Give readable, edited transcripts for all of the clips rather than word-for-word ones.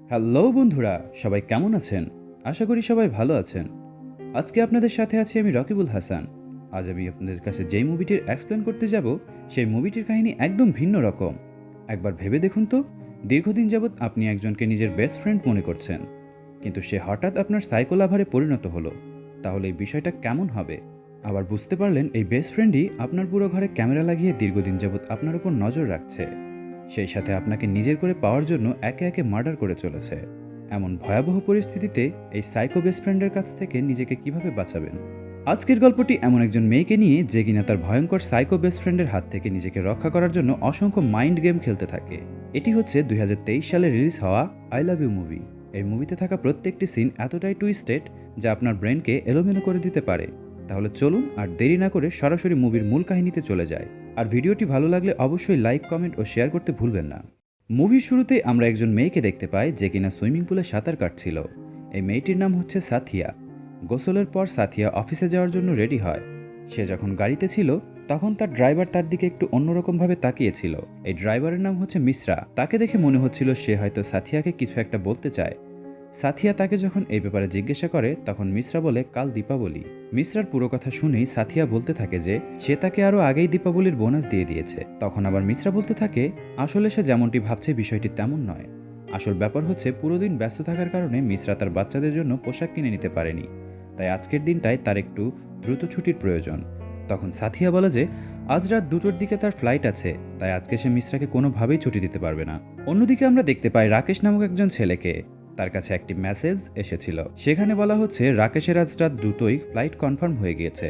Hello বন্ধুরা, সবাই কেমন আছেন? আশা করি সবাই ভালো আছেন। আজকে আপনাদের সাথে আছি আমি রকিবুল হাসান। আজ আমি আপনাদের কাছে যেই মুভিটির এক্সপ্লেন করতে যাব, সেই মুভিটির কাহিনী একদম ভিন্ন রকম। একবার ভেবে দেখুন তো, দীর্ঘদিন যাবৎ আপনি একজনকে নিজের বেস্ট ফ্রেন্ড মনে করছেন, কিন্তু সে হঠাৎ আপনার সাইকো লাভারে পরিণত হলো। তাহলে এই বিষয়টা কেমন হবে? আবার বুঝতে পারলেন এই বেস্ট ফ্রেন্ডই আপনার পুরো ঘরে ক্যামেরা লাগিয়ে দীর্ঘদিন যাবৎ আপনার উপর নজর রাখছে, সেই সাথে আপনাকে নিজের করে পাওয়ার জন্য একে একে মার্ডার করে চলেছে। এমন ভয়াবহ পরিস্থিতিতে এই সাইকো বেস্ট ফ্রেন্ডের কাছ থেকে নিজেকে কিভাবে বাঁচাবেন? আজকের গল্পটি এমন একজন মেয়েকে নিয়ে যে কিনা তার ভয়ঙ্কর সাইকো বেস্ট ফ্রেন্ডের হাত থেকে নিজেকে রক্ষা করার জন্য অসংখ্য মাইন্ড গেম খেলতে থাকে। এটি হচ্ছে 2023 সালে রিলিজ হওয়া আই লাভ ইউ মুভি। এই মুভিতে থাকা প্রত্যেকটি সিন এতটাই টুইস্টেড যা আপনার ব্রেনকে এলোমেলো করে দিতে পারে। তাহলে চলুন আর দেরি না করে সরাসরি মুভির মূল কাহিনীতে চলে যায়। আর ভিডিওটি ভালো লাগলে অবশ্যই লাইক, কমেন্ট ও শেয়ার করতে ভুলবেন না। মুভির শুরুতে আমরা একজন মেয়েকে দেখতে পাই যে কিনা সুইমিং পুলে সাঁতার কাটছিল। এই মেয়েটির নাম হচ্ছে সাথিয়া। গোসলের পর সাথিয়া অফিসে যাওয়ার জন্য রেডি হয়। সে যখন গাড়িতে ছিল তখন তার ড্রাইভার তার দিকে একটু অন্যরকমভাবে তাকিয়েছিল। এই ড্রাইভারের নাম হচ্ছে মিশ্রা। তাকে দেখে মনে হচ্ছিল সে হয়তো সাথিয়াকে কিছু একটা বলতে চায়। সাথিয়া তাকে যখন এই ব্যাপারে জিজ্ঞাসা করে তখন মিশ্রা বলে কাল দীপাবলি। মিশ্রার পুরো কথা শুনেই সাথিয়া বলতে থাকে যে সে তাকে আরও আগেই দীপাবলির বোনাস দিয়ে দিয়েছে। তখন আবার মিশ্রা বলতে থাকে আসলে সে যেমনটি ভাবছে বিষয়টি তেমন নয়। আসল ব্যাপার হচ্ছে পুরো দিন ব্যস্ত থাকার কারণে মিশ্রা তার বাচ্চাদের জন্য পোশাক কিনে নিতে পারেনি, তাই আজকের দিনটায় তার একটু দ্রুত ছুটির প্রয়োজন। তখন সাথিয়া বলে যে আজ রাত 2টোর দিকে তার ফ্লাইট আছে, তাই আজকে সে মিশ্রাকে কোনোভাবেই ছুটি দিতে পারবে না। অন্যদিকে আমরা দেখতে পাই রাকেশ নামক একজন ছেলেকে। তার কাছে একটি মেসেজ এসেছিল, সেখানে বলা হচ্ছে রাকেশের আজ রাত 2টোই ফ্লাইট কনফার্ম হয়ে গিয়েছে।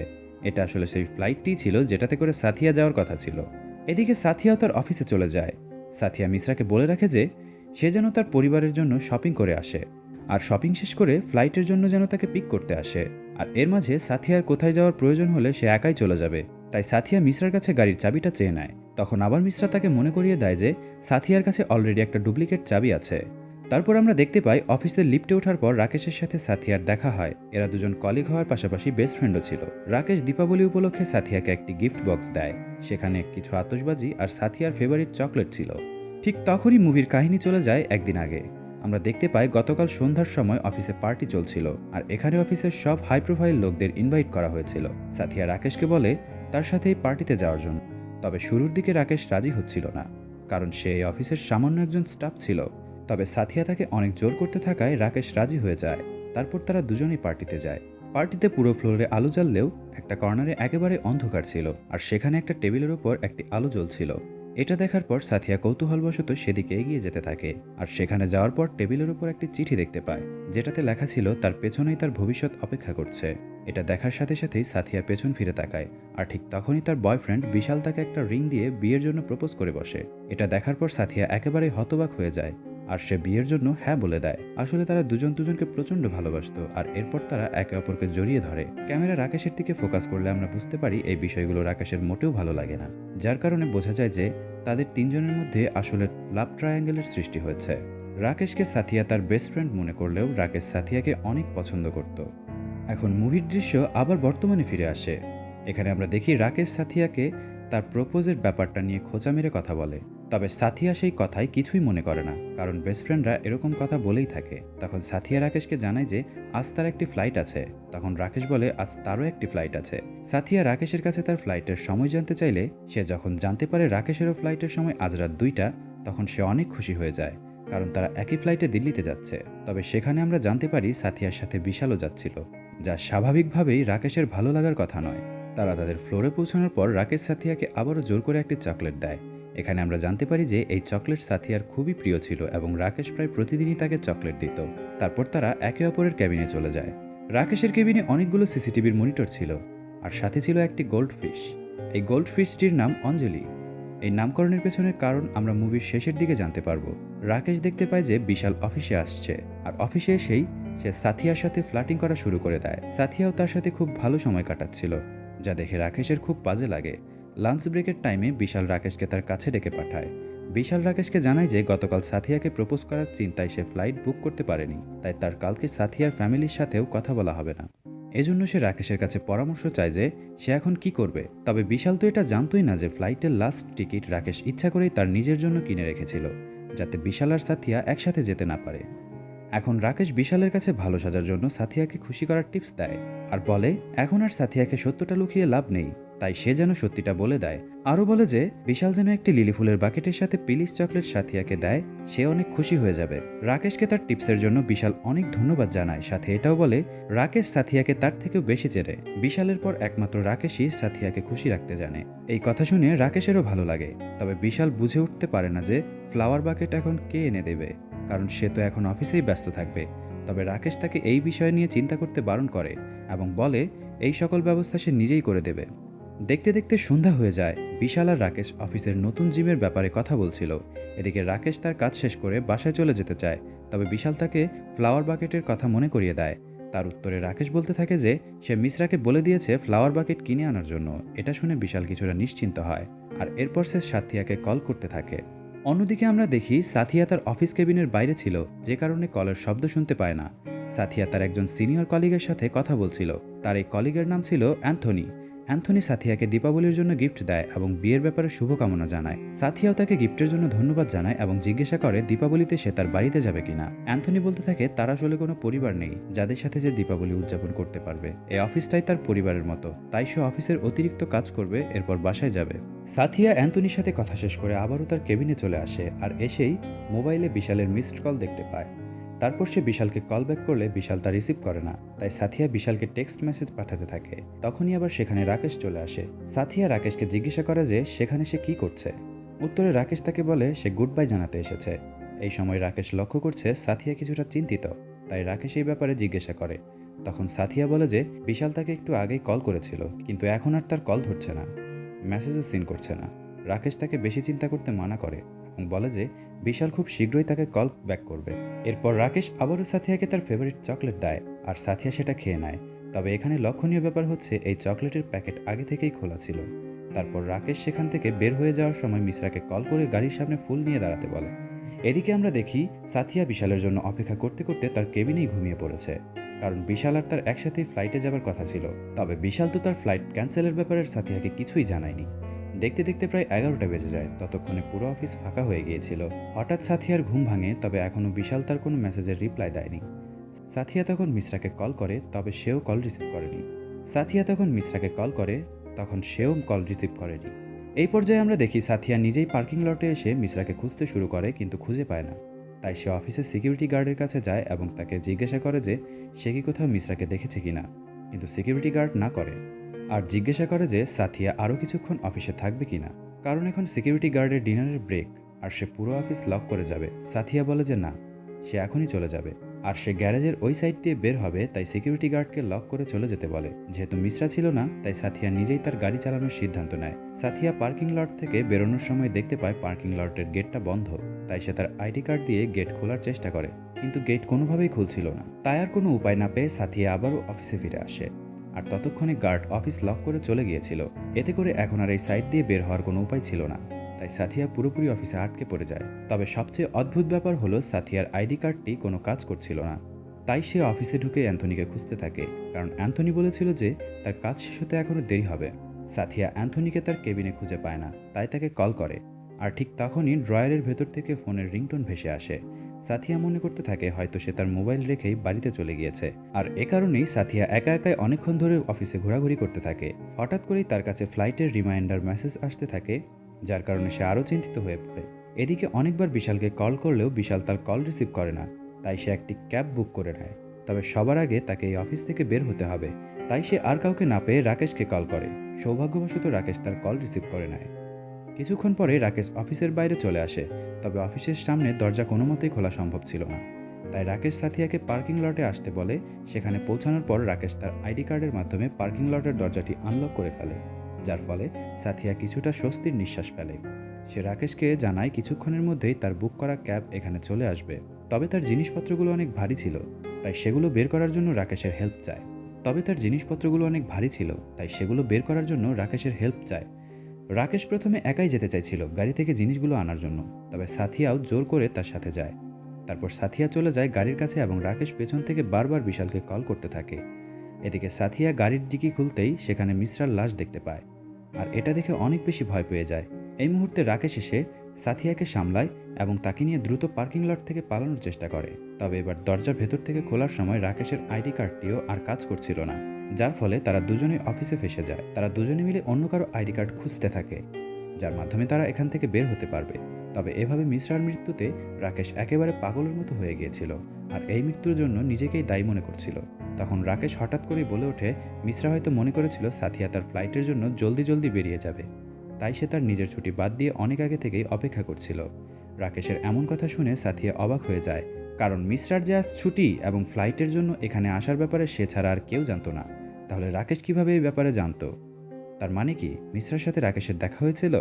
এটা আসলে সেই ফ্লাইটটিই ছিল যেটাতে করে সাথিয়া যাওয়ার কথা ছিল। এদিকে সাথিয়াও তার অফিসে চলে যায়। সাথিয়া মিশ্রাকে বলে রাখে যে সে যেন তার পরিবারের জন্য শপিং করে আসে, আর শপিং শেষ করে ফ্লাইটের জন্য যেন তাকে পিক করতে আসে। আর এর মাঝে সাথিয়ার কোথায় যাওয়ার প্রয়োজন হলে সে একাই চলে যাবে। তাই সাথিয়া মিশ্রার কাছে গাড়ির চাবিটা চেয়ে নেয়। তখন আবার মিশ্রা তাকে মনে করিয়ে দেয় যে সাথিয়ার কাছে অলরেডি একটা ডুপ্লিকেট চাবি আছে। তারপর আমরা দেখতে পাই অফিসের লিফটে ওঠার পর রাকেশের সাথে সাথিয়ার দেখা হয়। এরা দুজন কলিগ হওয়ার পাশাপাশি বেস্ট ফ্রেন্ডও ছিল। রাকেশ দীপাবলি উপলক্ষে সাথিয়াকে একটি গিফট বক্স দেয়। সেখানে কিছু আতশবাজি আর সাথিয়ার ফেভারিট চকলেট ছিল। ঠিক তখনই মুভির কাহিনী চলে যায় একদিন আগে। আমরা দেখতে পাই গতকাল সন্ধ্যার সময় অফিসে পার্টি চলছিল, আর এখানে অফিসের সব হাই প্রোফাইল লোকদের ইনভাইট করা হয়েছিল। সাথিয়া রাকেশকে বলে তার সাথে এই পার্টিতে যাওয়ার জন্য। তবে শুরুর দিকে রাকেশ রাজি হচ্ছিল না, কারণ সে এই অফিসের সামান্য একজন স্টাফ ছিল। তবে সাথিয়া তাকে অনেক জোর করতে থাকায় রাকেশ রাজি হয়ে যায়। তারপর তারা দুজনেই পার্টিতে যায়। পার্টিতে পুরো ফ্লোরে আলো জ্বাললেও একটা কর্নারে একেবারে অন্ধকার ছিল, আর সেখানে একটা টেবিলের উপর একটি আলো জ্বলছিল। এটা দেখার পর সাথিয়া কৌতূহলবশত সেদিকে এগিয়ে যেতে থাকে, আর সেখানে যাওয়ার পর টেবিলের উপর একটি চিঠি দেখতে পায়, যেটাতে লেখা ছিল তার পেছনেই তার ভবিষ্যৎ অপেক্ষা করছে। এটা দেখার সাথে সাথেই সাথিয়া পেছন ফিরে তাকায়, আর ঠিক তখনই তার বয়ফ্রেন্ড বিশাল তাকে একটা রিং দিয়ে বিয়ের জন্য প্রপোজ করে বসে। এটা দেখার পর সাথিয়া একেবারেই হতবাক হয়ে যায়, আর সে বিয়ের জন্য হ্যাঁ বলে দেয়। আসলে তারা দুজন দুজনকে প্রচণ্ড ভালোবাসতো, আর এরপর তারা একে অপরকে জড়িয়ে ধরে। ক্যামেরা রাকেশের দিকে ফোকাস করলে আমরা বুঝতে পারি এই বিষয়গুলো রাকেশের মোটেও ভালো লাগে না, যার কারণে বোঝা যায় যে তাদের তিনজনের মধ্যে আসলে লাভ ট্রায়াঙ্গেলের সৃষ্টি হয়েছে। রাকেশকে সাথিয়া তার বেস্ট ফ্রেন্ড মনে করলেও রাকেশ সাথিয়াকে অনেক পছন্দ করত। এখন মুভির দৃশ্য আবার বর্তমানে ফিরে আসে। এখানে আমরা দেখি রাকেশ সাথিয়াকে তার প্রপোজের ব্যাপারটা নিয়ে খোঁচা মেরে কথা বলে। তবে সাথিয়া সেই কথায় কিছুই মনে করে না, কারণ বেস্ট ফ্রেন্ডরা এরকম কথা বলেই থাকে। তখন সাথিয়া রাকেশকে জানায় যে আজ তার একটি ফ্লাইট আছে। তখন রাকেশ বলে আজ তারও একটি ফ্লাইট আছে। সাথিয়া রাকেশের কাছে তার ফ্লাইটের সময় জানতে চাইলে সে যখন জানতে পারে রাকেশেরও ফ্লাইটের সময় আজ রাত 2টা, তখন সে অনেক খুশি হয়ে যায়, কারণ তারা একই ফ্লাইটে দিল্লিতে যাচ্ছে। তবে সেখানে আমরা জানতে পারি সাথিয়ার সাথে বিশালও যাচ্ছিল, যা স্বাভাবিকভাবেই রাকেশের ভালো লাগার কথা নয়। তারা তাদের ফ্লোরে পৌঁছানোর পর রাকেশ সাথিয়াকে আবারও জোর করে একটি চকলেট দেয়। এখানে আমরা জানতে পারি যে এই চকলেট সাথিয়ার খুবই প্রিয় ছিল এবং রাকেশ প্রায় প্রতিদিনই তাকে চকলেট দিত। তারপর তারা একে অপরের ক্যাবিনে চলে যায়। রাকেশের কেবিনে অনেকগুলো সিসিটিভির মনিটর ছিল, আর সাথে ছিল একটি গোল্ড ফিশ। এই গোল্ড ফিশটির নাম অঞ্জলি। এই নামকরণের পেছনের কারণ আমরা মুভির শেষের দিকে জানতে পারবো। রাকেশ দেখতে পায় যে বিশাল অফিসে আসছে, আর অফিসে এসেই সে সাথিয়ার সাথে ফ্লার্টিং করা শুরু করে দেয়। সাথিয়াও তার সাথে খুব ভালো সময় কাটাচ্ছিল, যা দেখে রাকেশের খুব বাজে লাগে। লাঞ্চ ব্রেকের টাইমে বিশাল রাকেশকে তার কাছে ডেকে পাঠায়। বিশাল রাকেশকে জানায় যে গতকাল সাথিয়াকে প্রপোজ করার চিন্তায় সে ফ্লাইট বুক করতে পারেনি, তাই তার কালকে সাথিয়ার ফ্যামিলির সাথেও কথা বলা হবে না। এজন্য সে রাকেশের কাছে পরামর্শ চায় যে সে এখন কি করবে। তবে বিশাল তো এটা জানতোই না যে ফ্লাইটের লাস্ট টিকিট রাকেশ ইচ্ছা করেই তার নিজের জন্য কিনে রেখেছিল, যাতে বিশাল আর সাথিয়া একসাথে যেতে না পারে। এখন রাকেশ বিশালের কাছে ভালো সাজার জন্য সাথিয়াকে খুশি করার টিপস দেয় আর বলে এখন আর সাথিয়াকে সত্যটা লুকিয়ে লাভ নেই, তাই সে যেন সত্যিটা বলে দেয়। আরও বলে যে বিশাল যেন একটি লিলি ফুলের বাকেটের সাথে পিলিশ চকলেট সাথিয়াকে দেয়, সে অনেক খুশি হয়ে যাবে। রাকেশকে তার টিপসের জন্য বিশাল অনেক ধন্যবাদ জানায়, সাথে এটাও বলে রাকেশ সাথিয়াকে তার থেকেও বেশি চেনে। বিশালের পর একমাত্র রাকেশই সাথিয়াকে খুশি রাখতে জানে। এই কথা শুনে রাকেশেরও ভালো লাগে, তবে বিশাল বুঝে উঠতে পারে না যে ফ্লাওয়ার বাকেট এখন কে এনে দেবে, কারণ সে তো এখন অফিসেই ব্যস্ত থাকবে। তবে রাকেশ তাকে এই বিষয় নিয়ে চিন্তা করতে বারণ করে এবং বলে এই সকল ব্যবস্থা সে নিজেই করে দেবে। দেখতে দেখতে সন্ধ্যা হয়ে যায়। বিশাল আর রাকেশ অফিসের নতুন জিমের ব্যাপারে কথা বলছিল। এদিকে রাকেশ তার কাজ শেষ করে বাসায় চলে যেতে চায়, তবে বিশাল তাকে ফ্লাওয়ার বাকেটের কথা মনে করিয়ে দেয়। তার উত্তরে রাকেশ বলতে থাকে যে সে মিশ্রাকে বলে দিয়েছে ফ্লাওয়ার বাকেট কিনে আনার জন্য। এটা শুনে বিশাল কিছুটা নিশ্চিন্ত হয় আর এরপর সে সাথিয়াকে কল করতে থাকে। অন্যদিকে আমরা দেখি সাথিয়া তার অফিস কেবিনের বাইরে ছিল, যে কারণে কলের শব্দ শুনতে পায় না। সাথিয়া তার একজন সিনিয়র কলিগের সাথে কথা বলছিল। তার এই কলিগের নাম ছিল অ্যান্থনি। অ্যান্থনি সাথিয়াকে দীপাবলির জন্য গিফট দেয় এবং বিয়ের ব্যাপারে শুভকামনা জানায়। সাথিয়াও তাকে গিফটের জন্য ধন্যবাদ জানায় এবং জিজ্ঞাসা করে দীপাবলিতে সে তার বাড়িতে যাবে কিনা। অ্যান্থনি বলতে থাকে তার আসলে কোনো পরিবার নেই যাদের সাথে যে দীপাবলি উদযাপন করতে পারবে। এই অফিসটাই তার পরিবারের মতো, তাই সে অফিসের অতিরিক্ত কাজ করবে, এরপর বাসায় যাবে। সাথিয়া অ্যান্থনির সাথে কথা শেষ করে আবারও তার কেবিনে চলে আসে আর এসেই মোবাইলে বিশালের মিসড কল দেখতে পায়। তারপর সে বিশালকে কল ব্যাক করলে বিশাল তা রিসিভ করে না, তাই সাথিয়া বিশালকে টেক্সট মেসেজ পাঠাতে থাকে। তখনই আবার সেখানে রাকেশ চলে আসে। সাথিয়া রাকেশকে জিজ্ঞাসা করে যে সেখানে সে কি করছে। উত্তরে রাকেশ তাকে বলে সে গুড বাই জানাতে এসেছে। এই সময় রাকেশ লক্ষ্য করছে সাথিয়া কিছুটা চিন্তিত, তাই রাকেশ এই ব্যাপারে জিজ্ঞাসা করে। তখন সাথিয়া বলে যে বিশাল তাকে একটু আগেই কল করেছিল, কিন্তু এখন আর তার কল ধরছে না, মেসেজও সিন করছে না। রাকেশ তাকে বেশি চিন্তা করতে মানা করে এবং বলে যে বিশাল খুব শীঘ্রই তাকে কল ব্যাক করবে। এরপর রাকেশ আবারও সাথিয়াকে তার ফেভারিট চকলেট দেয় আর সাথিয়া সেটা খেয়ে নেয়। তবে এখানে লক্ষণীয় ব্যাপার হচ্ছে এই চকলেটের প্যাকেট আগে থেকেই খোলা ছিল। তারপর রাকেশ সেখান থেকে বের হয়ে যাওয়ার সময় মিশ্রাকে কল করে গাড়ির সামনে ফুল নিয়ে দাঁড়াতে বলে। এদিকে আমরা দেখি সাথিয়া বিশালের জন্য অপেক্ষা করতে করতে তার কেবিনেই ঘুমিয়ে পড়েছে, কারণ বিশাল আর তার একসাথেই ফ্লাইটে যাবার কথা ছিল। তবে বিশাল তো তার ফ্লাইট ক্যান্সেলের ব্যাপারে সাথিয়াকে কিছুই জানায়নি। দেখতে দেখতে প্রায় 11টা বেজে যায়। ততক্ষণে পুরো অফিস ফাঁকা হয়ে গিয়েছিল। হঠাৎ সাথিয়ার ঘুম ভাঙে, তবে এখনও বিশাল তার কোনো মেসেজের রিপ্লাই দেয়নি। সাথিয়া তখন মিশ্রাকে কল করে, তবে সেও কল রিসিভ করেনি। সাথিয়া তখন মিশ্রাকে কল করে, তখন সেও কল রিসিভ করেনি। এই পর্যায়ে আমরা দেখি সাথিয়া নিজেই পার্কিং লটে এসে মিশ্রাকে খুঁজতে শুরু করে, কিন্তু খুঁজে পায় না। তাই সে অফিসের সিকিউরিটি গার্ডের কাছে যায় এবং তাকে জিজ্ঞাসা করে যে সে কি কোথাও মিশ্রাকে দেখেছে কিনা, কিন্তু সিকিউরিটি গার্ড না করে আর জিজ্ঞাসা করে যে সাথিয়া আরও কিছুক্ষণ অফিসে থাকবে কিনা, কারণ এখন সিকিউরিটি গার্ডের ডিনারের ব্রেক আর সে পুরো অফিস লক করে যাবে। সাথিয়া বলে যে না, সে এখনই চলে যাবে আর সে গ্যারেজের ওই সাইড দিয়ে বের হবে, তাই সিকিউরিটি গার্ডকে লক করে চলে যেতে বলে। যেহেতু মিশ্রা ছিল না, তাই সাথিয়া নিজেই তার গাড়ি চালানোর সিদ্ধান্ত নেয়। সাথিয়া পার্কিং লট থেকে বেরোনোর সময় দেখতে পায় পার্কিং লটের গেটটা বন্ধ, তাই সে তার আইডি কার্ড দিয়ে গেট খোলার চেষ্টা করে, কিন্তু গেট কোনোভাবেই খুলছিল না। তাই আর কোনো উপায় না পেয়ে সাথিয়া আবারও অফিসে ফিরে আসে আর ততক্ষণে গার্ড অফিস লক করে চলে গিয়েছিল। এতে করে এখন আর এই সাইড দিয়ে বের হওয়ার কোনো উপায় ছিল না, তাই সাথিয়া পুরোপুরি অফিসে আটকে পড়ে যায়। তবে সবচেয়ে অদ্ভুত ব্যাপার হলো সাথিয়ার আইডি কার্ডটি কোনো কাজ করছিল না। তাই সে অফিসে ঢুকে অ্যান্থনিকে খুঁজতে থাকে, কারণ অ্যান্থনি বলেছিল যে তার কাজ শেষ হতে এখনও দেরি হবে। সাথিয়া অ্যান্থনিকে তার কেবিনে খুঁজে পায় না, তাই তাকে কল করে আর ঠিক তখনই ড্রয়ারের ভেতর থেকে ফোনের রিংটোন ভেসে আসে। সাথিয়া মনে করতে থাকে হয়তো সে তার মোবাইল রেখেই বাড়িতে চলে গিয়েছে, আর এ কারণেই সাথিয়া একা একাই অনেকক্ষণ ধরে অফিসে ঘোরাঘুরি করতে থাকে। হঠাৎ করেই তার কাছে ফ্লাইটের রিমাইন্ডার মেসেজ আসতে থাকে, যার কারণে সে আরও চিন্তিত হয়ে পড়ে। এদিকে অনেকবার বিশালকে কল করলেও বিশাল তার কল রিসিভ করে না, তাই সে একটি ক্যাব বুক করে নেয়। তবে সবার আগে তাকে এই অফিস থেকে বের হতে হবে, তাই সে আর কাউকে না পেয়ে রাকেশকে কল করে। সৌভাগ্যবশত রাকেশ তার কল রিসিভ করে নেয়। কিছুক্ষণ পরে রাকেশ অফিসের বাইরে চলে আসে, তবে অফিসের সামনে দরজা কোনো মতেই খোলা সম্ভব ছিল না। তাই রাকেশ সাথিয়াকে পার্কিং লটে আসতে বলে। সেখানে পৌঁছানোর পর রাকেশ তার আইডি কার্ডের মাধ্যমে পার্কিং লটের দরজাটি আনলক করে ফেলে, যার ফলে সাথিয়া কিছুটা স্বস্তির নিঃশ্বাস ফেলে। সে রাকেশকে জানায় কিছুক্ষণের মধ্যেই তার বুক করা ক্যাব এখানে চলে আসবে। তবে তার জিনিসপত্রগুলো অনেক ভারী ছিল, তাই সেগুলো বের করার জন্য রাকেশের হেল্প চায়। রাকেশ প্রথমে একাই যেতে চাইছিল গাড়ি থেকে জিনিসগুলো আনার জন্য, তবে সাথিয়াও জোর করে তার সাথে যায়। তারপর সাথিয়া চলে যায় গাড়ির কাছে এবং রাকেশ পেছন থেকে বারবার বিশালকে কল করতে থাকে। এদিকে সাথিয়া গাড়ির ডিকি খুলতেই সেখানে মিশ্রার লাশ দেখতে পায়, আর এটা দেখে অনেক বেশি ভয় পেয়ে যায়। এই মুহূর্তে রাকেশ এসে সাথিয়াকে সামলায় এবং তাকে নিয়ে দ্রুত পার্কিং লট থেকে পালানোর চেষ্টা করে। তবে এবার দরজা ভেতর থেকে খোলার সময় রাকেশের আইডি কার্ডটিও আর কাজ করছিল না, যার ফলে তারা দুজনেই অফিসে ফেসে যায়। তারা দুজনে মিলে অন্য কারো আইডি কার্ড খুঁজতে থাকে, যার মাধ্যমে তারা এখান থেকে বের হতে পারবে। তবে এভাবে মিশ্রার মৃত্যুতে রাকেশ একেবারে পাগলের মতো হয়ে গিয়েছিল আর এই মৃত্যুর জন্য নিজেকেই দায়ী মনে করছিল। তখন রাকেশ হঠাৎ করেই বলে ওঠে মিশ্রা হয়তো মনে করেছিল সাথিয়া তার ফ্লাইটের জন্য জলদি জলদি বেরিয়ে যাবে, তাই সে তার নিজের ছুটি বাদ দিয়ে অনেক আগে থেকেই অপেক্ষা করছিল। রাকেশের এমন কথা শুনে সাথিয়া অবাক হয়ে যায়, কারণ মিশ্রার যে আজ ছুটি এবং ফ্লাইটের জন্য এখানে আসার ব্যাপারে সে ছাড়া আর কেউ জানতো না। তাহলে রাকেশ কিভাবে এই ব্যাপারে জানতো? তার মানে কি মিশ্রার সাথে রাকেশের দেখা হয়েছিল?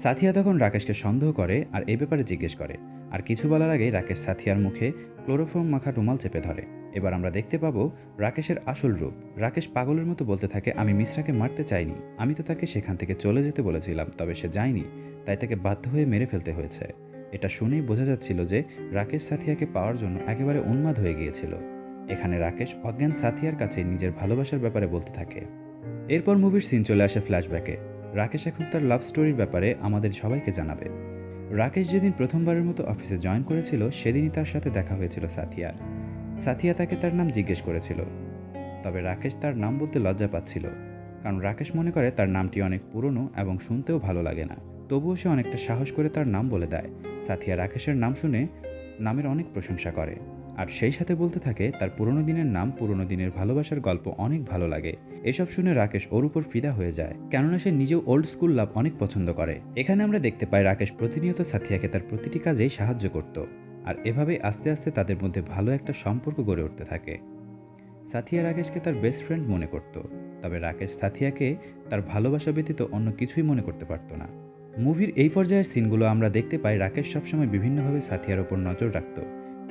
সাথিয়া তখন রাকেশকে সন্দেহ করে আর এই ব্যাপারে জিজ্ঞেস করে। আর কিছু বলার আগে রাকেশ সাথিয়ার মুখে ক্লোরোফর্ম মাখা রুমাল চেপে ধরে। এবার আমরা দেখতে পাবো রাকেশের আসল রূপ। রাকেশ পাগলের মতো বলতে থাকে, আমি মিশ্রাকে মারতে চাইনি, আমি তো তাকে সেখান থেকে চলে যেতে বলেছিলাম, তবে সে যায়নি, তাই তাকে বাধ্য হয়ে মেরে ফেলতে হয়েছে। এটা শুনেই বোঝা যাচ্ছিল যে রাকেশ সাথিয়াকে পাওয়ার জন্য একেবারে উন্মাদ হয়ে গিয়েছিল। এখানে রাকেশ অজ্ঞান সাথিয়ার কাছে নিজের ভালোবাসার ব্যাপারে বলতে থাকে। এরপর মুভির সিন চলে আসে ফ্ল্যাশব্যাকে। রাকেশ এখন তার লাভ স্টোরির ব্যাপারে আমাদের সবাইকে জানাবে। রাকেশ যেদিন প্রথমবারের মতো অফিসে জয়েন করেছিল সেদিনই তার সাথে দেখা হয়েছিল সাথিয়ার। সাথিয়া তাকে তার নাম জিজ্ঞেস করেছিল, তবে রাকেশ তার নাম বলতে লজ্জা পাচ্ছিল, কারণ রাকেশ মনে করে তার নামটি অনেক পুরনো এবং শুনতেও ভালো লাগে না। তবুও সে অনেকটা সাহস করে তার নাম বলে দেয়। সাথিয়া রাকেশের নাম শুনে নামের অনেক প্রশংসা করে আর সেই সাথে বলতে থাকে তার পুরনো দিনের নাম, পুরনো দিনের ভালোবাসার গল্প অনেক ভালো লাগে। এসব শুনে রাকেশ ওর উপর ফিদা হয়ে যায়, কেননা সে নিজেও ওল্ড স্কুল লাভ অনেক পছন্দ করে। এখানে আমরা দেখতে পাই রাকেশ প্রতিনিয়ত সাথিয়াকে তার প্রতিটি কাজেই সাহায্য করত আর এভাবেই আস্তে আস্তে তাদের মধ্যে ভালো একটা সম্পর্ক গড়ে উঠতে থাকে। সাথিয়া রাকেশকে তার বেস্ট ফ্রেন্ড মনে করত, তবে রাকেশ সাথিয়াকে তার ভালোবাসা ব্যতীত অন্য কিছুই মনে করতে পারত না। মুভির এই পর্যায়ের সিনগুলো আমরা দেখতে পাই রাকেশ সবসময় বিভিন্নভাবে সাথিয়ার ওপর নজর রাখত।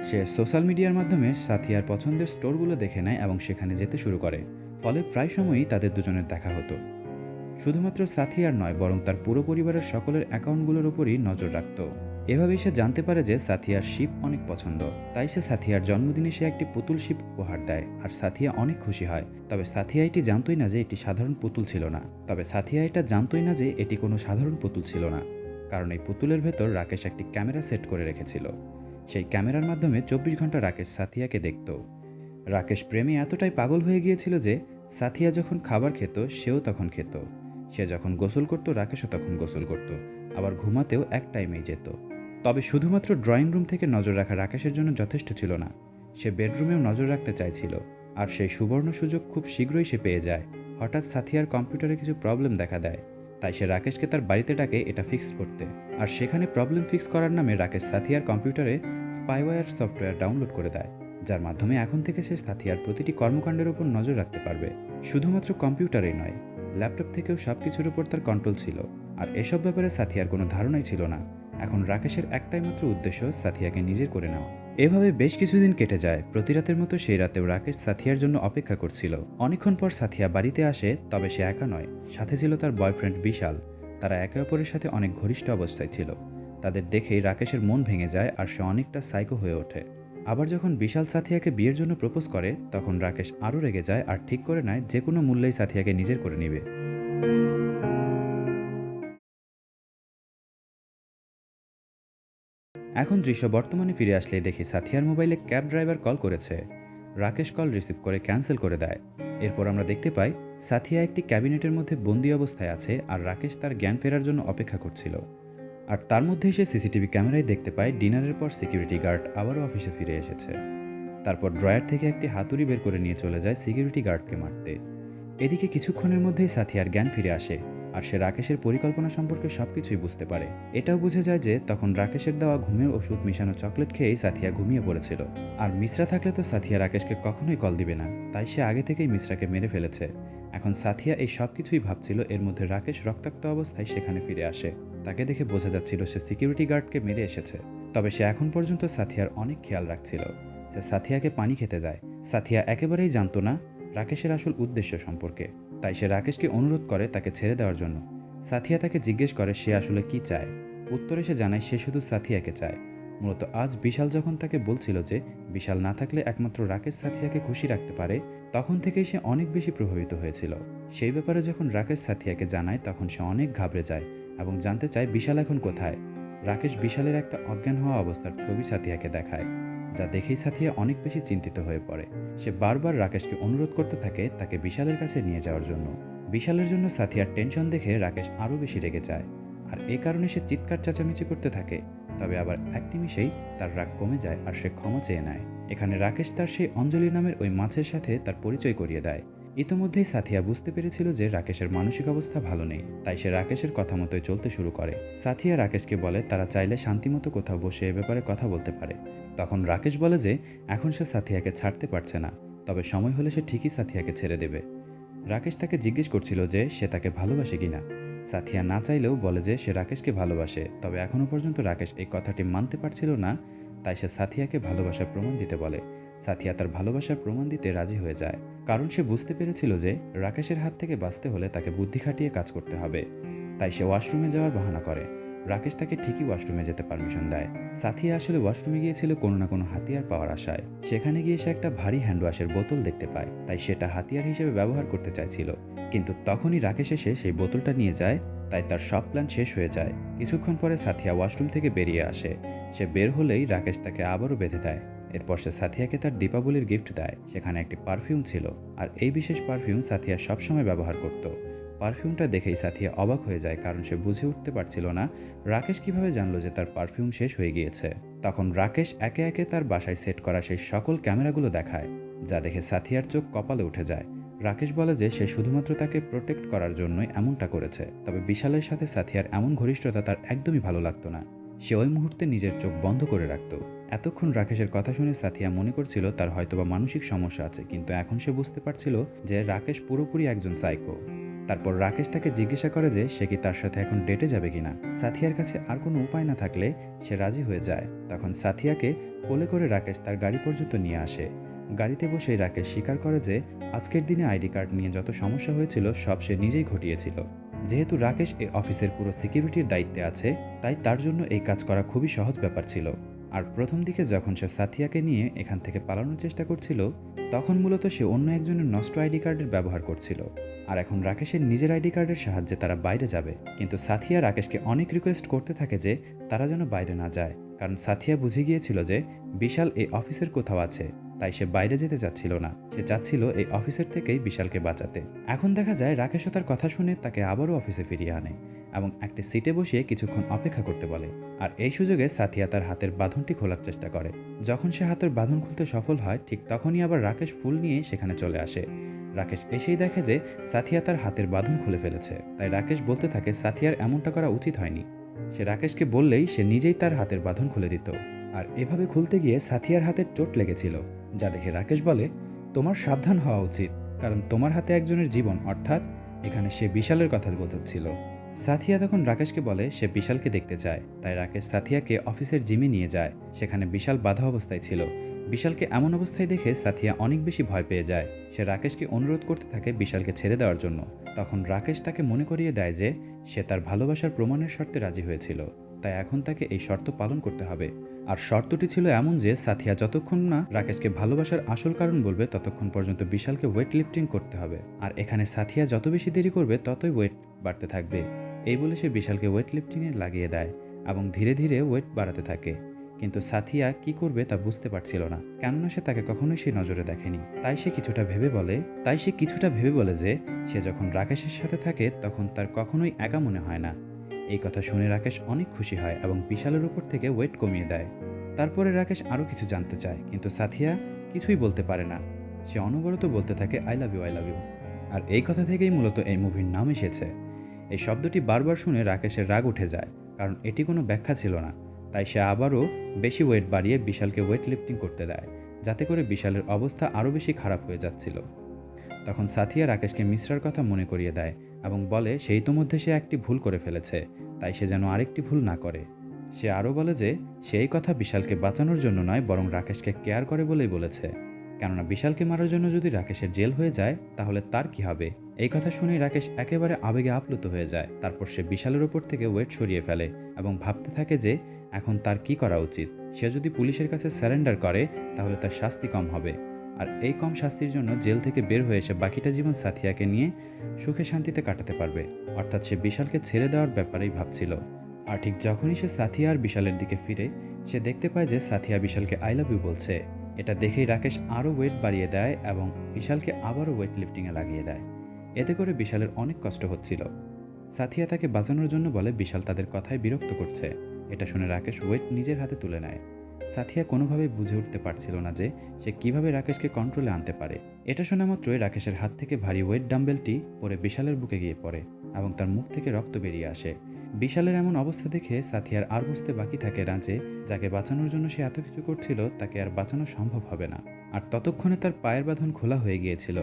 সে সোশ্যাল মিডিয়ার মাধ্যমে সাথিয়ার পছন্দের স্টোরগুলো দেখে নেয় এবং সেখানে যেতে শুরু করে, ফলে প্রায় সময়ই তাদের দুজনের দেখা হতো। শুধুমাত্র সাথিয়ার নয়, বরং তার পুরো পরিবারের সকলের অ্যাকাউন্টগুলোর উপরই নজর রাখত। এভাবেই সে জানতে পারে যে সাথিয়ার শিপ অনেক পছন্দ, তাই সে সাথিয়ার জন্মদিনে সে একটি পুতুল শিপ উপহার দেয় আর সাথিয়া অনেক খুশি হয়। তবে সাথিয়া এটি জানতোই না যে এটি সাধারণ পুতুল ছিল না। কারণ এই পুতুলের ভেতর রাকেশ একটি ক্যামেরা সেট করে রেখেছিল। সেই ক্যামেরার মাধ্যমে 24 ঘন্টা রাকেশ সাথিয়াকে দেখত। রাকেশ প্রেমে এতটাই পাগল হয়ে গিয়েছিল যে সাথিয়া যখন খাবার খেত সেও তখন খেত, সে যখন গোসল করত রাকেশও তখন গোসল করত, আবার ঘুমাতেও এক টাইমেই যেত। তবে শুধুমাত্র ড্রয়িং রুম থেকে নজর রাখা রাকেশের জন্য যথেষ্ট ছিল না, সে বেডরুমেও নজর রাখতে চাইছিল। আর সেই সুবর্ণ সুযোগ খুব শীঘ্রই সে পেয়ে যায়। হঠাৎ সাথিয়ার কম্পিউটারে কিছু প্রবলেম দেখা দেয়, তাই সে রাকেশকে তার বাড়িতে ডাকে এটা ফিক্স করতে। আর সেখানে প্রবলেম ফিক্স করার নামে রাকেশ সাথিয়ার কম্পিউটারে স্পাইওয়্যার সফটওয়্যার ডাউনলোড করে দেয়, যার মাধ্যমে এখন থেকে সে সাথিয়ার প্রতিটি কর্মকাণ্ডের উপর নজর রাখতে পারবে। শুধুমাত্র কম্পিউটারেই নয়, ল্যাপটপ থেকেও সব কিছুর উপর তার কন্ট্রোল ছিল। আর এসব ব্যাপারে সাথিয়ার কোনো ধারণাই ছিল না। এখন রাকেশের একটাই মাত্র উদ্দেশ্য সাথিয়াকে নিজের করে নেওয়া। এভাবে বেশ কিছুদিন কেটে যায়। প্রতি রাতের মতো সেই রাতেও রাকেশ সাথিয়ার জন্য অপেক্ষা করছিল। অনেকক্ষণ পর সাথিয়া বাড়িতে আসে, তবে সে একা নয়, সাথে ছিল তার বয়ফ্রেন্ড বিশাল। তারা একে অপরের সাথে অনেক ঘনিষ্ঠ অবস্থায় ছিল। তাদের দেখেই রাকেশের মন ভেঙে যায় আর সে অনেকটা সাইকো হয়ে ওঠে। আবার যখন বিশাল সাথিয়াকে বিয়ের জন্য প্রপোজ করে তখন রাকেশ আরও রেগে যায় আর ঠিক করে নেয় যে কোনো মূল্যেই সাথিয়াকে নিজের করে নেবে। এখন দৃশ্য বর্তমানে ফিরে আসলে দেখি সাথিয়ার মোবাইলে ক্যাব ড্রাইভার কল করেছে। রাকেশ কল রিসিভ করে ক্যান্সেল করে দেয়। এরপর আমরা দেখতে পাই সাথিয়া একটি ক্যাবিনেটের মধ্যে বন্দি অবস্থায় আছে আর রাকেশ তার জ্ঞান ফেরার জন্য অপেক্ষা করছিল। আর তার মধ্যেই সে সিসিটিভি ক্যামেরায় দেখতে পায় ডিনারের পর সিকিউরিটি গার্ড আবারও অফিসে ফিরে এসেছে। তারপর ড্রয়ার থেকে একটি হাতুড়ি বের করে নিয়ে চলে যায় সিকিউরিটি গার্ডকে মারতে। এদিকে কিছুক্ষণের মধ্যেই সাথিয়ার জ্ঞান ফিরে আসে আর সে রাকেশের পরিকল্পনা সম্পর্কে সবকিছুই বুঝতে পারে। এটাও বুঝে যায় যে তখন রাকেশের দেওয়া ঘুমের ওষুধ মিশানো চকলেট খেয়েই সাথিয়া ঘুমিয়ে পড়েছিল। আর মিশ্রা থাকলে তো সাথিয়া রাকেশকে কখনোই কল দিবে না, তাই সে আগে থেকেই মিশ্রাকে মেরে ফেলেছে। এখন সাথিয়া এই সব কিছুই ভাবছিল। এর মধ্যে রাকেশ রক্তাক্ত অবস্থায় সেখানে ফিরে আসে। তাকে দেখে বোঝা যাচ্ছিল সে সিকিউরিটি গার্ডকে মেরে এসেছে। তবে সে এখন পর্যন্ত সাথিয়ার অনেক খেয়াল রাখছিল। সে সাথিয়াকে পানি খেতে দেয়। সাথিয়া একেবারেই জানতো না রাকেশের আসল উদ্দেশ্য সম্পর্কে, তাই সে রাকেশকে অনুরোধ করে তাকে ছেড়ে দেওয়ার জন্য। সাথিয়া তাকে জিজ্ঞেস করে সে আসলে কি চায়। উত্তরে সে জানায় সে শুধু সাথিয়াকে চায়। মূলত আজ বিশাল যখন তাকে বলছিল যে বিশাল না থাকলে একমাত্র রাকেশ সাথিয়াকে খুশি রাখতে পারে, তখন থেকেই সে অনেক বেশি প্রভাবিত হয়েছিল। সেই ব্যাপারে যখন রাকেশ সাথিয়াকে জানায় তখন সে অনেক ঘাবড়ে যায় এবং জানতে চায় বিশাল এখন কোথায়। রাকেশ বিশালের একটা অজ্ঞান হওয়া অবস্থার ছবি সাথিয়াকে দেখায়, যা দেখেই সাথিয়া অনেক বেশি চিন্তিত হয়ে পড়ে। সে বারবার রাকেশকে অনুরোধ করতে থাকে তাকে বিশালের কাছে নিয়ে যাওয়ার জন্য। বিশালের জন্য সাথিয়ার টেনশন দেখে রাকেশ আরও বেশি রেগে যায়, আর এই কারণে সে চিৎকার চেঁচামেচি করতে থাকে। তবে আবার এক নিমিষেই তার রাগ কমে যায় আর সে ক্ষমা চেয়ে নেয়। এখানে রাকেশ তার সেই অঞ্জলি নামের ওই মাছের সাথে তার পরিচয় করিয়ে দেয়। ইতোমধ্যেই সাথিয়া বুঝতে পেরেছিল যে রাকেশের মানসিক অবস্থা ভালো নেই, তাই সে রাকেশের কথা মতোই চলতে শুরু করে। সাথিয়া রাকেশকে বলে তারা চাইলে শান্তিমতো কোথাও বসে এ ব্যাপারে কথা বলতে পারে। তখন রাকেশ বলে যে এখন সে সাথিয়াকে ছাড়তে পারছে না, তবে সময় হলে সে ঠিকই সাথিয়াকে ছেড়ে দেবে। রাকেশ তাকে জিজ্ঞেস করছিল যে সে তাকে ভালোবাসে কিনা। সাথিয়া না চাইলেও বলে যে সে রাকেশকে ভালোবাসে, তবে এখনও পর্যন্ত রাকেশ এই কথাটি মানতে পারছিল না, তাই সে সাথিয়াকে ভালোবাসার প্রমাণ দিতে বলে। সাথিয়া তার ভালোবাসার প্রমাণ দিতে রাজি হয়ে যায়, কারণ সে বুঝতে পেরেছিল যে রাকেশের হাত থেকে বাঁচতে হলে তাকে বুদ্ধি খাটিয়ে কাজ করতে হবে। তাই সে ওয়াশরুমে যাওয়ার বাহানা করে। রাকেশ তাকে ঠিকই ওয়াশরুমে যেতে পারমিশন দেয়। সাথিয়া আসলে ওয়াশরুমে গিয়েছিল কোনো না কোনো হাতিয়ার পাওয়ার আশায়। সেখানে গিয়ে সে একটা ভারী হ্যান্ডওয়াশের বোতল দেখতে পায়, তাই সেটা হাতিয়ার হিসেবে ব্যবহার করতে চাইছিল। কিন্তু তখনই রাকেশ এসে সেই বোতলটা নিয়ে যায়, তাই তার সব প্ল্যান শেষ হয়ে যায়। কিছুক্ষণ পরে সাথিয়া ওয়াশরুম থেকে বেরিয়ে আসে। সে বের হলেই রাকেশ তাকে আবারও বেঁধে দেয়। এরপর সে সাথিয়াকে তার দীপাবলির গিফট দেয়। সেখানে একটি পারফিউম ছিল, আর এই বিশেষ পারফিউম সাথিয়া সবসময় ব্যবহার করত। পারফিউমটা দেখেই সাথিয়া অবাক হয়ে যায়, কারণ সে বুঝে উঠতে পারছিল না রাকেশ কিভাবে জানলো যে তার পারফিউম শেষ হয়ে গিয়েছে। তখন রাকেশ একে একে তার বাসায় সেট করা সেই সকল ক্যামেরাগুলো দেখায়, যা দেখে সাথিয়ার চোখ কপালে উঠে যায়। রাকেশ বলে যে সে শুধুমাত্র তাকে প্রোটেক্ট করার জন্যই এমনটা করেছে, তবে বিশালের সাথে সাথিয়ার এমন ঘনিষ্ঠতা তার একদমই ভালো লাগতো না। সে ওই মুহূর্তে নিজের চোখ বন্ধ করে রাখত। এতক্ষণ রাকেশের কথা শুনে সাথিয়া মনে করছিল তার হয়তোবা মানসিক সমস্যা আছে, কিন্তু এখন সে বুঝতে পারছিল যে রাকেশ পুরোপুরি একজন সাইকো। তারপর রাকেশ তাকে জিজ্ঞাসা করে যে সে কি তার সাথে এখন ডেটে যাবে কিনা। সাথিয়ার কাছে আর কোনো উপায় না থাকলে সে রাজি হয়ে যায়। তখন সাথিয়াকে কোলে করে রাকেশ তার গাড়ি পর্যন্ত নিয়ে আসে। গাড়িতে বসেই রাকেশ স্বীকার করে যে আজকের দিনে আইডি কার্ড নিয়ে যত সমস্যা হয়েছিল সব সে নিজেই ঘটিয়েছিল। যেহেতু রাকেশ এই অফিসের পুরো সিকিউরিটির দায়িত্বে আছে, তাই তার জন্য এই কাজ করা খুবই সহজ ব্যাপার ছিল। আর প্রথম দিকে যখন সে সাথিয়াকে নিয়ে এখান থেকে পালানোর চেষ্টা করছিল, তখন মূলত সে অন্য একজনের নষ্ট আইডি কার্ডের ব্যবহার করছিল। আর এখন রাকেশের নিজের আইডি কার্ডের সাহায্যে তারা বাইরে যাবে। কিন্তু সাথিয়া রাকেশকে অনেক রিকোয়েস্ট করতে থাকে যে তারা যেন বাইরে না যায়, কারণ সাথিয়া বুঝে গিয়েছিল যে বিশাল এই অফিসের কোথাও আছে, তাই সে বাইরে যেতে চাচ্ছিল না। সে চাচ্ছিল এই অফিসের থেকেই বিশালকে বাঁচাতে। এখন দেখা যায় রাকেশও তার কথা শুনে তাকে আবারও অফিসে ফিরিয়ে আনে এবং একটি সিটে বসিয়ে কিছুক্ষণ অপেক্ষা করতে বলে। আর এই সুযোগে সাথিয়া তার হাতের বাঁধনটি খোলার চেষ্টা করে। যখন সে হাতের বাঁধন খুলতে সফল হয়, ঠিক তখনই আবার রাকেশ ফুল নিয়ে সেখানে চলে আসে। রাকেশ এসেই দেখে যে সাথিয়া তার হাতের বাঁধন খুলে ফেলেছে, তাই রাকেশ বলতে থাকে সাথিয়ার এমনটা করা উচিত হয়নি। সে রাকেশকে বললেই সে নিজেই তার হাতের বাঁধন খুলে দিত। আর এভাবে খুলতে গিয়ে সাথিয়ার হাতের চোট লেগেছিল, যা দেখে রাকেশ বলে তোমার সাবধান হওয়া উচিত, কারণ তোমার হাতে একজনের জীবন, অর্থাৎ এখানে সে বিশালের কথা বোঝাচ্ছিল। সাথিয়া তখন রাকেশকে বলে সে বিশালকে দেখতে চায়, তাই রাকেশ সাথিয়াকে অফিসের জিমে নিয়ে যায়। সেখানে বিশাল বাধা অবস্থায় ছিল। বিশালকে এমন অবস্থায় দেখে সাথিয়া অনেক বেশি ভয় পেয়ে যায়। সে রাকেশকে অনুরোধ করতে থাকে বিশালকে ছেড়ে দেওয়ার জন্য। তখন রাকেশ তাকে মনে করিয়ে দেয় যে সে তার ভালোবাসার প্রমাণের শর্তে রাজি হয়েছিল, তাই এখন তাকে এই শর্ত পালন করতে হবে। আর শর্তটি ছিল এমন যে সাথিয়া যতক্ষণ না রাকেশকে ভালোবাসার আসল কারণ বলবে ততক্ষণ পর্যন্ত বিশালকে ওয়েট লিফটিং করতে হবে। আর এখানে সাথিয়া যত বেশি দেরি করবে ততই ওয়েট বাড়তে থাকবে। এই বলে সে বিশালকে ওয়েট লিফটিংয়ে লাগিয়ে দেয় এবং ধীরে ধীরে ওয়েট বাড়াতে থাকে। কিন্তু সাথিয়া কি করবে তা বুঝতে পারছিল না, কেননা সে তাকে কখনোই সে নজরে দেখেনি। তাই সে কিছুটা ভেবে বলে যে সে যখন রাকেশের সাথে থাকে তখন তার কখনোই একা মনে হয় না। এই কথা শুনে রাকেশ অনেক খুশি হয় এবং বিশালের উপর থেকে ওয়েট কমিয়ে দেয়। তারপরে রাকেশ আরও কিছু জানতে চায়, কিন্তু সাথিয়া কিছুই বলতে পারে না। সে অনবরত বলতে থাকে I love you, I love you. আর এই কথা থেকেই মূলত এই মুভির নাম এসেছে। এই শব্দটি বারবার শুনে রাকেশের রাগ উঠে যায়, কারণ এটি কোনো ব্যাখ্যা ছিল না। তাই সে আবারও বেশি ওয়েট বাড়িয়ে বিশালকে ওয়েট লিফটিং করতে দেয়, যাতে করে বিশালের অবস্থা আরও বেশি খারাপ হয়ে যাচ্ছিল। তখন সাথিয়া রাকেশকে মিশ্রার কথা মনে করিয়ে দেয় এবং বলে সে ইতোমধ্যে সে একটি ভুল করে ফেলেছে, তাই সে যেন আরেকটি ভুল না করে। সে আরও বলে যে সেই কথা বিশালকে বাঁচানোর জন্য নয়, বরং রাকেশকে কেয়ার করে বলেই বলেছে, কেননা বিশালকে মারার জন্য যদি রাকেশের জেল হয়ে যায় তাহলে তার কি হবে। এই কথা শুনে রাকেশ একেবারে আবেগে আপ্লুত হয়ে যায়। তারপর সে বিশালের ওপর থেকে ওয়েট সরিয়ে ফেলে এবং ভাবতে থাকে যে এখন তার কি করা উচিত। সে যদি পুলিশের কাছে স্যারেন্ডার করে তাহলে তার শাস্তি কম হবে, আর এই কম শাস্তির জন্য জেল থেকে বের হয়ে সে বাকিটা জীবন সাথিয়াকে নিয়ে সুখে শান্তিতে কাটাতে পারবে। অর্থাৎ সে বিশালকে ছেড়ে দেওয়ার ব্যাপারেই ভাবছিল। আর ঠিক যখনই সে সাথিয়া আর বিশালের দিকে ফিরে, সে দেখতে পায় যে সাথিয়া বিশালকে আই লাভ ইউ বলছে। এটা দেখেই রাকেশ আরও ওয়েট বাড়িয়ে দেয় এবং বিশালকে আবারও ওয়েট লিফটিংয়ে লাগিয়ে দেয়। এতে করে বিশালের অনেক কষ্ট হচ্ছিল। সাথিয়া তাকে বাঁচানোর জন্য বলে বিশাল তাদের কথায় বিরক্ত করছে। এটা শুনে রাকেশ ওয়েট নিজের হাতে তুলে নেয়। সাথিয়া কোনোভাবেই বুঝে উঠতে পারছিল না যে সে কিভাবে রাকেশকে কন্ট্রোলে আনতে পারে। এটা শোনা মাত্রই রাকেশের হাত থেকে ভারী ওয়েট ডাম্বেলটি পরে বিশালের বুকে গিয়ে পড়ে এবং তার মুখ থেকে রক্ত বেরিয়ে আসে। বিশালের এমন অবস্থা দেখে সাথিয়ার আর বুঝতে বাকি থাকে না যে যাকে বাঁচানোর জন্য সে এত কিছু করছিল তাকে আর বাঁচানো সম্ভব হবে না। আর ততক্ষণে তার পায়ের বাঁধন খোলা হয়ে গিয়েছিল,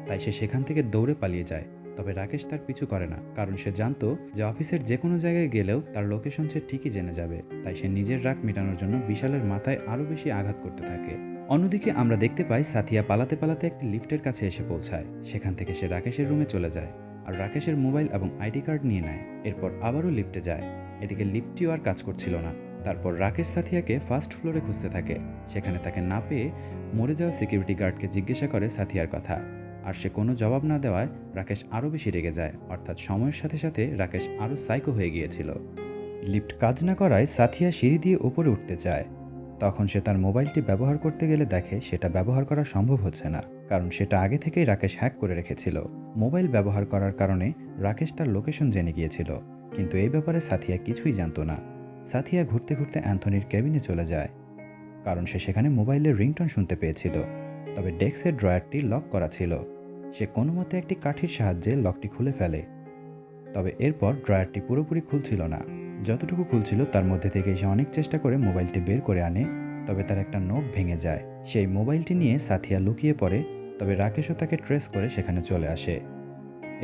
তাই সে সেখান থেকে দৌড়ে পালিয়ে যায়। তবে রাকেশ তার পিছু করে না, কারণ সে জানতো যে অফিসের যে কোনো জায়গায় গেলেও তার লোকেশন সে ঠিকই জেনে যাবে। তাই সে নিজের রাগ মেটানোর জন্য বিশালের মাথায় আরও বেশি আঘাত করতে থাকে। অন্যদিকে আমরা দেখতে পাই সাথিয়া পালাতে পালাতে একটি লিফটের কাছে এসে পৌঁছায়। সেখান থেকে সে রাকেশের রুমে চলে যায় আর রাকেশের মোবাইল এবং আইডি কার্ড নিয়ে নেয়। এরপর আবারও লিফটে যায়। এদিকে লিফটটিও আর কাজ করছিল না। তারপর রাকেশ সাথিয়াকে ফার্স্ট ফ্লোরে খুঁজতে থাকে। সেখানে তাকে না পেয়ে মরে যাওয়া সিকিউরিটি গার্ডকে জিজ্ঞাসা করে সাথিয়ার কথা। আর সে কোনো জবাব না দেওয়ায় রাকেশ আরও বেশি রেগে যায়। অর্থাৎ সময়ের সাথে সাথে রাকেশ আরও সাইকো হয়ে গিয়েছিল। লিফট কাজ না করায় সাথিয়া সিঁড়ি দিয়ে উপরে উঠতে চায়। তখন সে তার মোবাইলটি ব্যবহার করতে গেলে দেখে সেটা ব্যবহার করা সম্ভব হচ্ছে না, কারণ সেটা আগে থেকেই রাকেশ হ্যাক করে রেখেছিল। মোবাইল ব্যবহার করার কারণে রাকেশ তার লোকেশন জেনে গিয়েছিল, কিন্তু এই ব্যাপারে সাথিয়া কিছুই জানতো না। সাথিয়া ঘুরতে ঘুরতে অ্যান্থনির কেবিনে চলে যায়, কারণ সে সেখানে মোবাইলের রিংটোন শুনতে পেয়েছিল। তবে ডেস্কের ড্রয়ারটি লক করা ছিল। সে কোনো মতে একটি কাঠির সাহায্যে লকটি খুলে ফেলে। তবে এরপর ড্রয়ারটি পুরোপুরি খুলছিল না। যতটুকু খুলছিল তার মধ্যে থেকে সে অনেক চেষ্টা করে মোবাইলটি বের করে আনে, তবে তার একটা নখ ভেঙে যায়। সেই মোবাইলটি নিয়ে সাথিয়া লুকিয়ে পড়ে, তবে রাকেশও তাকে ট্রেস করে সেখানে চলে আসে।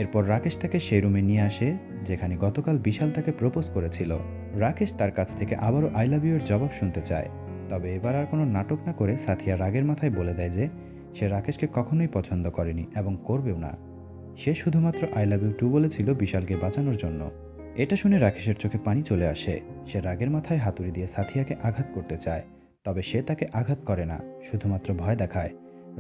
এরপর রাকেশ তাকে সেই রুমে নিয়ে আসে যেখানে গতকাল বিশাল তাকে প্রপোজ করেছিল। রাকেশ তার কাছ থেকে আবারও আই লাভ ইউ এর জবাব শুনতে চায়। তবে এবার আর কোনো নাটক না করে সাথিয়া রাগের মাথায় বলে দেয় যে সে রাকেশকে কখনোই পছন্দ করেনি এবং করবেও না। সে শুধুমাত্র আই লাভ ইউ টু বলেছিল বিশালকে বাঁচানোর জন্য। এটা শুনে রাকেশের চোখে পানি চলে আসে। সে রাগের মাথায় হাতুড়ি দিয়ে সাথিয়াকে আঘাত করতে চায়, তবে সে তাকে আঘাত করে না, শুধুমাত্র ভয় দেখায়।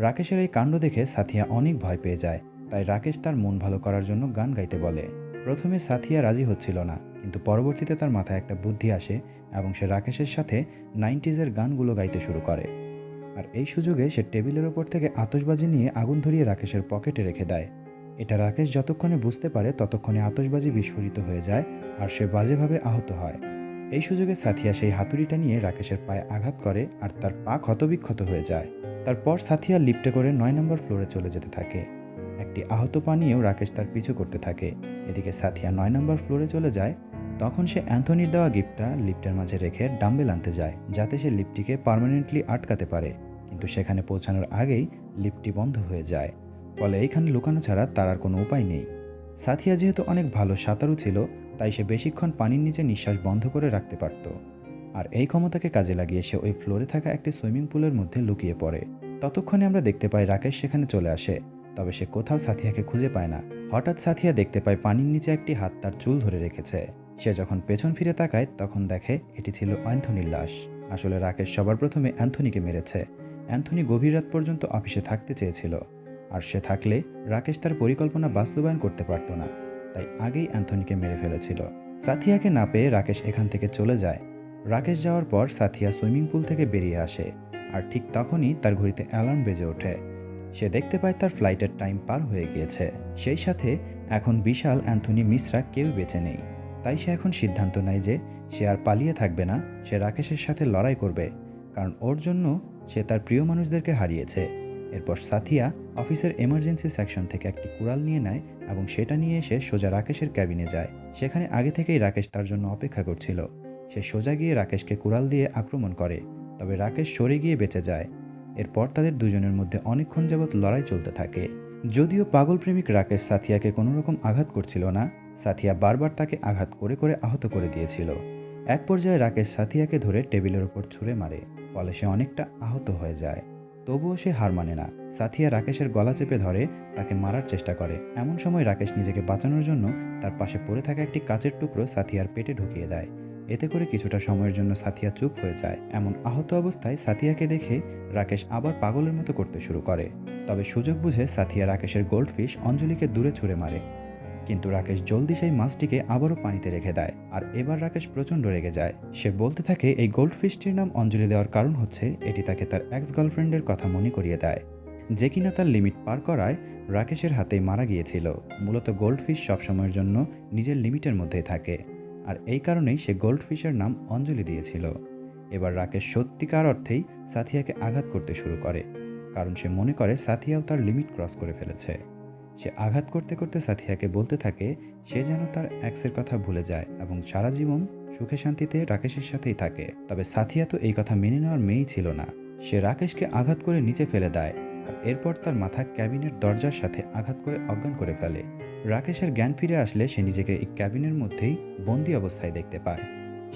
রাকেশের এই কাণ্ড দেখে সাথিয়া অনেক ভয় পেয়ে যায়। তাই রাকেশ তার মন ভালো করার জন্য গান গাইতে বলে। প্রথমে সাথিয়া রাজি হচ্ছিল না, কিন্তু পরবর্তীতে তার মাথায় একটা বুদ্ধি আসে এবং সে রাকেশের সাথে 90s গানগুলো গাইতে শুরু করে। আর এই সুযোগে সে টেবিলের ওপর থেকে আতশবাজি নিয়ে আগুন ধরিয়ে রাকেশের পকেটে রেখে দেয়। এটা রাকেশ যতক্ষণে বুঝতে পারে ততক্ষণে আতশবাজি বিস্ফোরিত হয়ে যায় আর সে বাজেভাবে আহত হয়। এই সুযোগে সাথিয়া সেই হাতুড়িটা নিয়ে রাকেশের পায়ে আঘাত করে আর তার পা ক্ষতবিক্ষত হয়ে যায়। তারপর সাথিয়া লিফটে করে 9 নম্বর ফ্লোরে চলে যেতে থাকে। একটি আহত পা নিয়েও রাকেশ তার পিছু করতে থাকে। এদিকে সাথিয়া 9 নম্বর ফ্লোরে চলে যায়। তখন সে অ্যান্থনির দেওয়া গিফটটা লিফটের মাঝে রেখে ডাম্বেল আনতে যায়, যাতে সে লিফটটিকে পার্মানেন্টলি আটকাতে পারে। কিন্তু সেখানে পৌঁছানোর আগেই লিফটটি বন্ধ হয়ে যায়। ফলে এইখানে লুকানো ছাড়া তার আর কোনো উপায় নেই। সাথিয়া যেহেতু অনেক ভালো সাঁতারু ছিল, তাই সে বেশিক্ষণ পানির নিচে নিঃশ্বাস বন্ধ করে রাখতে পারত। আর এই ক্ষমতাকে কাজে লাগিয়ে সে ওই ফ্লোরে থাকা একটি সুইমিং পুলের মধ্যে লুকিয়ে পড়ে। ততক্ষণে আমরা দেখতে পাই রাকেশ সেখানে চলে আসে, তবে সে কোথাও সাথিয়াকে খুঁজে পায় না। হঠাৎ সাথিয়া দেখতে পায় পানির নিচে একটি হাত তার চুল ধরে রেখেছে। সে যখন পেছন ফিরে তাকায় তখন দেখে এটি ছিল অ্যান্থনির লাশ। আসলে রাকেশ সবার প্রথমে অ্যান্থনিকে মেরেছে। অ্যান্থনি গভীর রাত পর্যন্ত অফিসে থাকতে চেয়েছিল, আর সে থাকলে রাকেশ তার পরিকল্পনা বাস্তবায়ন করতে পারত না। তাই আগেই অ্যান্থনিকে মেরে ফেলেছিল। সাথিয়াকে না পেয়ে রাকেশ এখান থেকে চলে যায়। রাকেশ যাওয়ার পর সাথিয়া সুইমিং পুল থেকে বেরিয়ে আসে, আর ঠিক তখনই তার ঘড়িতে অ্যালার্ম বেজে ওঠে। সে দেখতে পায় তার ফ্লাইটের টাইম পার হয়ে গিয়েছে। সেই সাথে এখন বিশাল, অ্যান্থনি, মিশ্রা কেউ বেঁচে নেই। তাই সে এখন সিদ্ধান্ত নেয় যে সে আর পালিয়ে থাকবে না, সে রাকেশের সাথে লড়াই করবে, কারণ ওর জন্য সে তার প্রিয় মানুষদেরকে হারিয়েছে। এরপর সাথিয়া অফিসের এমার্জেন্সি সেকশন থেকে একটি কুড়াল নিয়ে নেয় এবং সেটা নিয়ে এসে সোজা রাকেশের ক্যাবিনে যায়। সেখানে আগে থেকেই রাকেশ তার জন্য অপেক্ষা করছিল। সে সোজা গিয়ে রাকেশকে কুড়াল দিয়ে আক্রমণ করে, তবে রাকেশ সরে গিয়ে বেঁচে যায়। এরপর তাদের দুজনের মধ্যে অনেকক্ষণ যাবৎ লড়াই চলতে থাকে। যদিও পাগল প্রেমিক রাকেশ সাথিয়াকে কোনো রকম আঘাত করছিল না, সাথিয়া বারবার তাকে আঘাত করে করে আহত করে দিয়েছিল। এক পর্যায়ে রাকেশ সাথিয়াকে ধরে টেবিলের ওপর ছুঁড়ে মারে, ফলে সে অনেকটা আহত হয়ে যায়। তবুও সে হার মানে না। সাথিয়া রাকেশের গলা চেপে ধরে তাকে মারার চেষ্টা করে। এমন সময় রাকেশ নিজেকে বাঁচানোর জন্য তার পাশে পড়ে থাকা একটি কাচের টুকরো সাথিয়ার পেটে ঢুকিয়ে দেয়। এতে করে কিছুটা সময়ের জন্য সাথিয়া চুপ হয়ে যায়। এমন আহত অবস্থায় সাথিয়াকে দেখে রাকেশ আবার পাগলের মতো করতে শুরু করে। তবে সুযোগ বুঝে সাথিয়া রাকেশের গোল্ডফিশ অঞ্জলিকে দূরে ছুঁড়ে মারে। কিন্তু রাকেশ জলদি সেই মাছটিকে আবারও পানিতে রেখে দেয়। আর এবার রাকেশ প্রচণ্ড রেগে যায়। সে বলতে থাকে এই গোল্ডফিশটির নাম অঞ্জলি দেওয়ার কারণ হচ্ছে এটি তাকে তার এক্স গার্লফ্রেন্ডের কথা মনে করিয়ে দেয়, যে কিনা তার লিমিট পার করায় রাকেশের হাতেই মারা গিয়েছিল। মূলত গোল্ডফিশ সবসময়ের জন্য নিজের লিমিটের মধ্যেই থাকে, আর এই কারণেই সে গোল্ডফিশের নাম অঞ্জলি দিয়েছিল। এবার রাকেশ সত্যিকার অর্থেই সাথিয়াকে আঘাত করতে শুরু করে, কারণ সে মনে করে সাথিয়াও তার লিমিট ক্রস করে ফেলেছে। সে আঘাত করতে করতে সাথিয়াকে বলতে থাকে সে যেন তার এক্সের কথা ভুলে যায় এবং সারা জীবন সুখে শান্তিতে রাকেশের সাথেই থাকে। তবে সাথিয়া তো এই কথা মেনে নেওয়ার মেয়েই ছিল না। সে রাকেশকে আঘাত করে নিচে ফেলে দেয়, আর এরপর তার মাথা ক্যাবিনের দরজার সাথে আঘাত করে অজ্ঞান করে ফেলে। রাকেশের জ্ঞান ফিরে আসলে সে নিজেকে এই ক্যাবিনের মধ্যেই বন্দি অবস্থায় দেখতে পায়।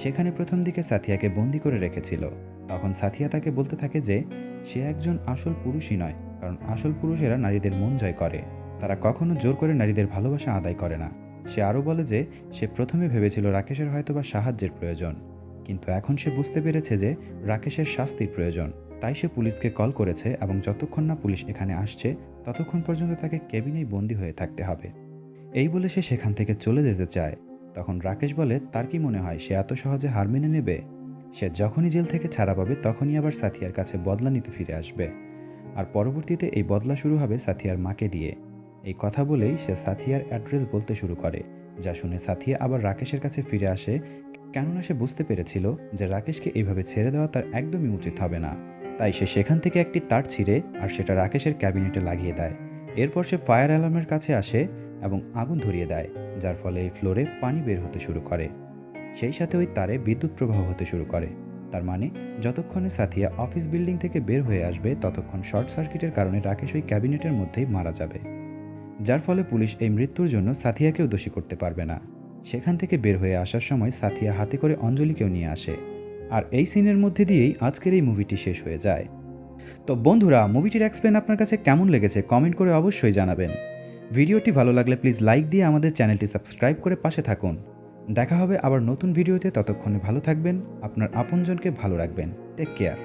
সেখানে প্রথম দিকে সাথিয়াকে বন্দি করে রেখেছিল। তখন সাথিয়া তাকে বলতে থাকে যে সে একজন আসল পুরুষই নয়, কারণ আসল পুরুষেরা নারীদের মন জয় করে, তারা কখনো জোর করে নারীদের ভালোবাসা আদায় করে না। সে আরও বলে যে সে প্রথমে ভেবেছিল রাকেশের হয়তোবা সাহায্যের প্রয়োজন, কিন্তু এখন সে বুঝতে পেরেছে যে রাকেশের শাস্তির প্রয়োজন। তাই সে পুলিশকে কল করেছে এবং যতক্ষণ না পুলিশ এখানে আসছে ততক্ষণ পর্যন্ত তাকে কেবিনেই বন্দী হয়ে থাকতে হবে। এই বলে সে সেখান থেকে চলে যেতে চায়। তখন রাকেশ বলে তার কি মনে হয় সে এত সহজে হার মেনে নেবে? সে যখনই জেল থেকে ছাড়া পাবে তখনই আবার সাথিয়ার কাছে বদলা নিতে ফিরে আসবে, আর পরবর্তীতে এই বদলা শুরু হবে সাথিয়ার মাকে দিয়ে। এই কথা বলেই সে সাথিয়ার অ্যাড্রেস বলতে শুরু করে, যা শুনে সাথিয়া আবার রাকেশের কাছে ফিরে আসে, কেননা সে বুঝতে পেরেছিল যে রাকেশকে এইভাবে ছেড়ে দেওয়া তার একদমই উচিত হবে না। তাই সে সেখান থেকে একটি তার ছিঁড়ে আর সেটা রাকেশের ক্যাবিনেটে লাগিয়ে দেয়। এরপর সে ফায়ার অ্যালার্মের কাছে আসে এবং আগুন ধরিয়ে দেয়, যার ফলে এই ফ্লোরে পানি বের হতে শুরু করে। সেই সাথে ওই তারে বিদ্যুৎ প্রবাহ হতে শুরু করে। তার মানে যতক্ষণে সাথিয়া অফিস বিল্ডিং থেকে বের হয়ে আসবে ততক্ষণ শর্ট সার্কিটের কারণে রাকেশ ওই ক্যাবিনেটের মধ্যেই মারা যাবে, যার ফলে পুলিশ এই মৃত্যুর জন্য সাথিয়াকেও দোষী করতে পারবে না। সেখান থেকে বের হয়ে আসার সময় সাথিয়া হাতে করে অঞ্জলিকেও নিয়ে আসে। আর এই সিনের মধ্যে দিয়েই আজকের এই মুভিটি শেষ হয়ে যায়। তো বন্ধুরা, মুভিটির এক্সপ্লেন আপনার কাছে কেমন লেগেছে কমেন্ট করে অবশ্যই জানাবেন। ভিডিওটি ভালো লাগলে প্লিজ লাইক দিয়ে আমাদের চ্যানেলটি সাবস্ক্রাইব করে পাশে থাকুন। দেখা হবে আবার নতুন ভিডিওতে, ততক্ষণে ভালো থাকবেন, আপনার আপনজনকে ভালো রাখবেন। Take care.